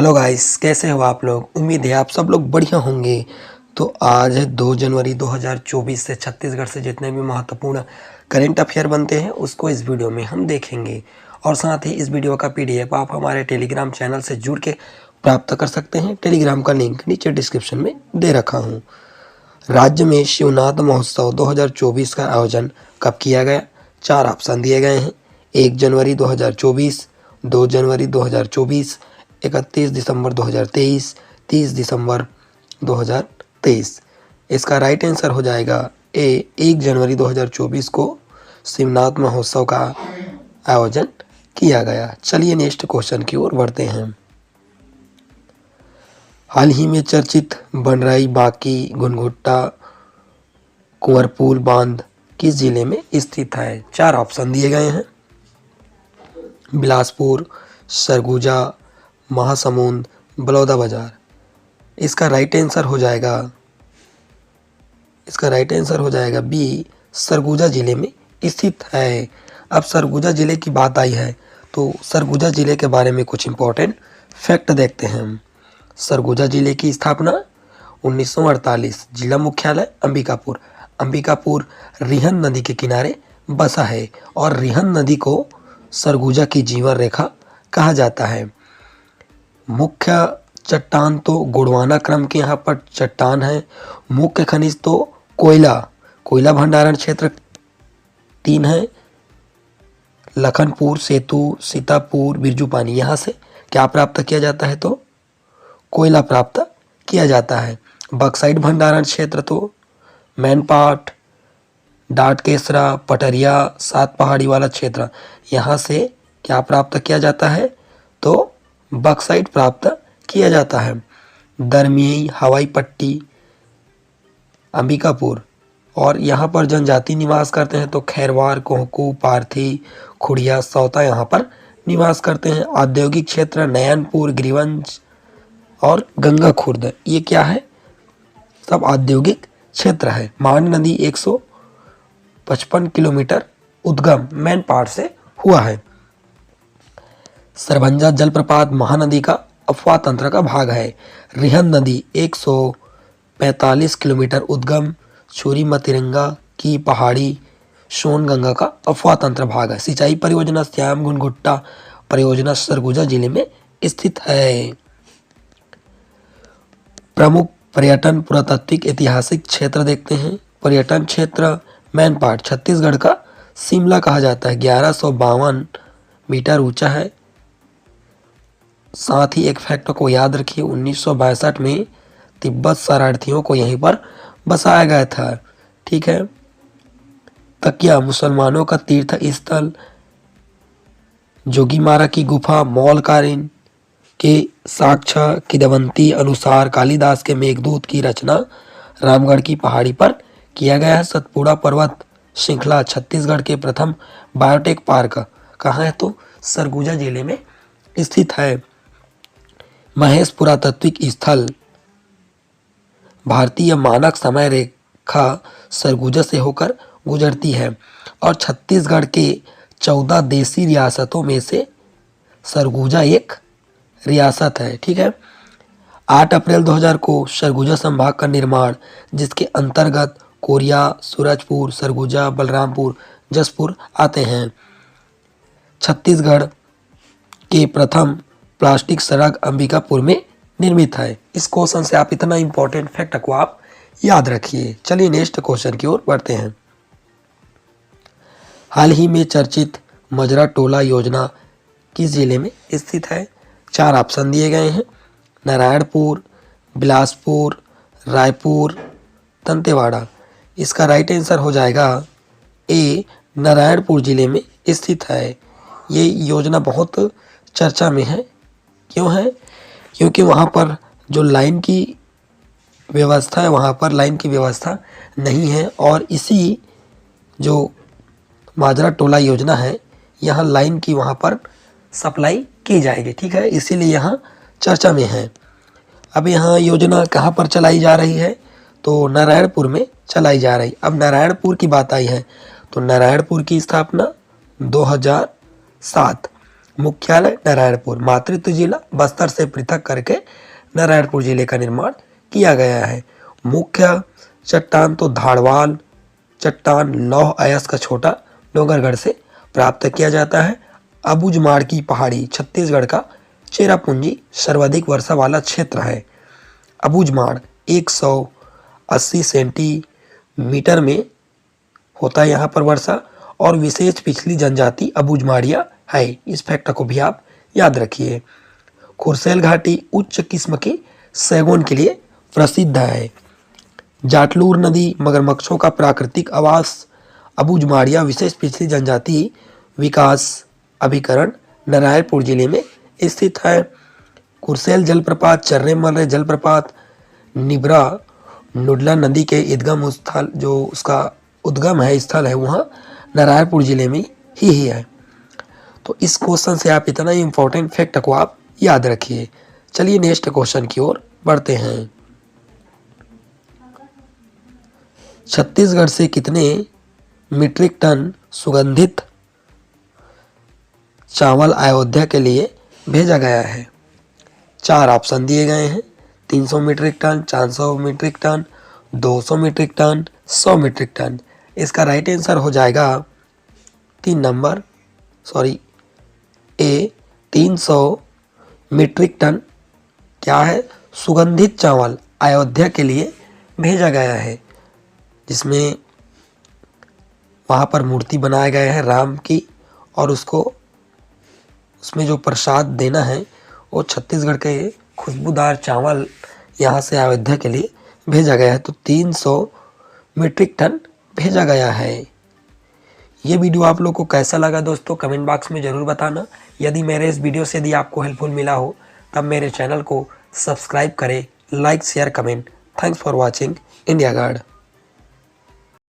Hello guys, कैसे हो आप लोग। उम्मीद है आप सब लोग बढ़िया होंगे। तो आज है 2 जनवरी 2024 से छत्तीसगढ़ से जितने भी महत्वपूर्ण करंट अफेयर बनते हैं उसको इस वीडियो में हम देखेंगे। और साथ ही इस वीडियो का पीडीएफ आप हमारे टेलीग्राम चैनल से जुड़ के प्राप्त कर सकते हैं। टेलीग्राम का लिंक नीचे डिस्क्रिप्शन में दे रखा हूँ। राज्य में शिवनाथ महोत्सव 2024 का आयोजन कब किया गया? 4 ऑप्शन दिए गए हैं। 1 जनवरी 2024, 2 जनवरी 2024, 31 दिसंबर 2023, 30 दिसंबर 2023। इसका राइट आंसर हो जाएगा ए, 1 जनवरी 2024 को शिवनाथ महोत्सव का आयोजन किया गया। चलिए नेक्स्ट क्वेश्चन की ओर बढ़ते हैं। हाल ही में चर्चित बनराई बांकी घुनघुट्टा कुंवरपुल बांध किस जिले में स्थित है? 4 ऑप्शन दिए गए हैं। बिलासपुर, सरगुजा, महासमुंद, बलौदाबाजार। इसका राइट आंसर हो जाएगा बी, सरगुजा जिले में स्थित है। अब सरगुजा जिले की बात आई है तो सरगुजा जिले के बारे में कुछ इंपॉर्टेंट फैक्ट देखते हैं। सरगुजा जिले की स्थापना 1948। जिला मुख्यालय अंबिकापुर। अंबिकापुर रिहन नदी के किनारे बसा है और रिहन नदी को सरगुजा की जीवन रेखा कहा जाता है। मुख्य चट्टान तो गोंडवाना क्रम के यहाँ पर चट्टान है। मुख्य खनिज तो कोयला भंडारण क्षेत्र 3 है। लखनपुर, सेतु, सीतापुर, बिरजू पानी, यहाँ से क्या प्राप्त किया जाता है? तो कोयला प्राप्त किया जाता है। बक्साइट भंडारण क्षेत्र तो मैनपाट, डाटकेसरा, पटरिया, 7 पहाड़ी वाला क्षेत्र, यहाँ से क्या प्राप्त किया जाता है? तो बक्साइट प्राप्त किया जाता है। दरमियाई हवाई पट्टी अंबिकापुर, और यहाँ पर जनजाति निवास करते हैं तो खैरवार, कोहकू, पारथी, खुड़िया, सौता यहाँ पर निवास करते हैं। औद्योगिक क्षेत्र नयनपुर, गिरिवंश और गंगा खुर्द, ये क्या है? सब औद्योगिक क्षेत्र है। मान नदी 155 किलोमीटर उद्गम मैनपाट से हुआ है। सरभंजा जलप्रपात महानदी का अफवाह तंत्र का भाग है। रिहन नदी 145 किलोमीटर उद्गम छुरी मतिरंगा की पहाड़ी सोनगंगा का अफवाह तंत्र भाग है। सिंचाई परियोजना श्याम घुनघुट्टा परियोजना सरगुजा जिले में स्थित है। प्रमुख पर्यटन पुरातात्विक ऐतिहासिक क्षेत्र देखते हैं। पर्यटन क्षेत्र मैनपाट छत्तीसगढ़ का शिमला कहा जाता है। 1152 मीटर ऊंचा है। साथ ही एक फैक्ट को याद रखिए, 1962 में तिब्बत शरणार्थियों को यहीं पर बसाया गया था। ठीक है। तकिया मुसलमानों का तीर्थ स्थल। जोगीमारा की गुफा मौलकारीन के साक्ष्य किदवंती अनुसार कालिदास के मेघदूत की रचना रामगढ़ की पहाड़ी पर किया गया है। सतपुड़ा पर्वत श्रृंखला छत्तीसगढ़ के प्रथम बायोटेक पार्क कहाँ है? तो सरगुजा जिले में स्थित है। महेश पुरातात्विक स्थल भारतीय मानक समय रेखा सरगुजा से होकर गुजरती है और छत्तीसगढ़ के 14 देशी रियासतों में से सरगुजा एक रियासत है। ठीक है। 8 अप्रैल 2000 को सरगुजा संभाग का निर्माण, जिसके अंतर्गत कोरिया, सूरजपुर, सरगुजा, बलरामपुर, जसपुर आते हैं। छत्तीसगढ़ के प्रथम प्लास्टिक सड़क अंबिकापुर में निर्मित है। इस क्वेश्चन से आप इतना इंपॉर्टेंट फैक्ट को आप याद रखिए। चलिए नेक्स्ट क्वेश्चन की ओर बढ़ते हैं। हाल ही में चर्चित मजरा टोला योजना किस जिले में स्थित है? 4 ऑप्शन दिए गए हैं। नारायणपुर, बिलासपुर, रायपुर, दंतेवाड़ा। इसका राइट आंसर हो जाएगा ए, नारायणपुर जिले में स्थित है। ये योजना बहुत चर्चा में है। क्यों है? क्योंकि वहाँ पर जो लाइन की व्यवस्था है, वहाँ पर लाइन की व्यवस्था नहीं है और इसी जो माजरा टोला योजना है, यहाँ लाइन की वहाँ पर सप्लाई की जाएगी। ठीक है, इसीलिए यहाँ चर्चा में है। अब यहाँ योजना कहाँ पर चलाई जा रही है? तो नारायणपुर में चलाई जा रही। अब नारायणपुर की बात आई है तो नारायणपुर की स्थापना 2007 मुख्यालय नारायणपुर। मातृत्व जिला बस्तर से पृथक करके नारायणपुर जिले का निर्माण किया गया है। मुख्य चट्टान तो धारवाल चट्टान लौह अयस्क का छोटा डोंगरगढ़ से प्राप्त किया जाता है। अबूझमाड़ की पहाड़ी छत्तीसगढ़ का चेरापूंजी सर्वाधिक वर्षा वाला क्षेत्र है। अबूझमाड़ 180 सेंटीमीटर में होता है यहाँ पर वर्षा, और विशेष पिछली जनजाति अबूझमाड़िया है। इस फैक्ट को भी आप याद रखिए। खुरसेल घाटी उच्च किस्म के सैगोन के लिए प्रसिद्ध है। जाटलूर नदी मगरमच्छों का प्राकृतिक आवास। अबूझमाड़िया विशेष पिछली जनजाति विकास अभिकरण नारायणपुर जिले में स्थित है। कुरसेल जलप्रपात, चर्रे मर्रे जलप्रपात निब्रा नुडला नदी के उद्गम स्थल, जो उसका उद्गम है स्थल है, वहाँ नारायणपुर जिले में ही है। तो इस क्वेश्चन से आप इतना ही इम्पोर्टेंट फैक्ट को आप याद रखिए। चलिए नेक्स्ट क्वेश्चन की ओर बढ़ते हैं। छत्तीसगढ़ से कितने मीट्रिक टन सुगंधित चावल अयोध्या के लिए भेजा गया है? 4 ऑप्शन दिए गए हैं। 300 metric ton, 400 metric ton, 200 metric ton, 100 metric ton. इसका राइट आंसर हो जाएगा 3 नंबर, सॉरी ए 300 मीट्रिक टन क्या है? सुगंधित चावल अयोध्या के लिए भेजा गया है, जिसमें वहाँ पर मूर्ति बनाए गए हैं राम की, और उसमें जो प्रसाद देना है वो छत्तीसगढ़ के खुशबूदार चावल यहाँ से अयोध्या के लिए भेजा गया है। तो 300 मीट्रिक टन भेजा गया है। ये वीडियो आप लोग को कैसा लगा दोस्तों, कमेंट बॉक्स में ज़रूर बताना। यदि मेरे इस वीडियो से यदि आपको हेल्पफुल मिला हो तब मेरे चैनल को सब्सक्राइब करें, like share comment. Thanks for watching India guard.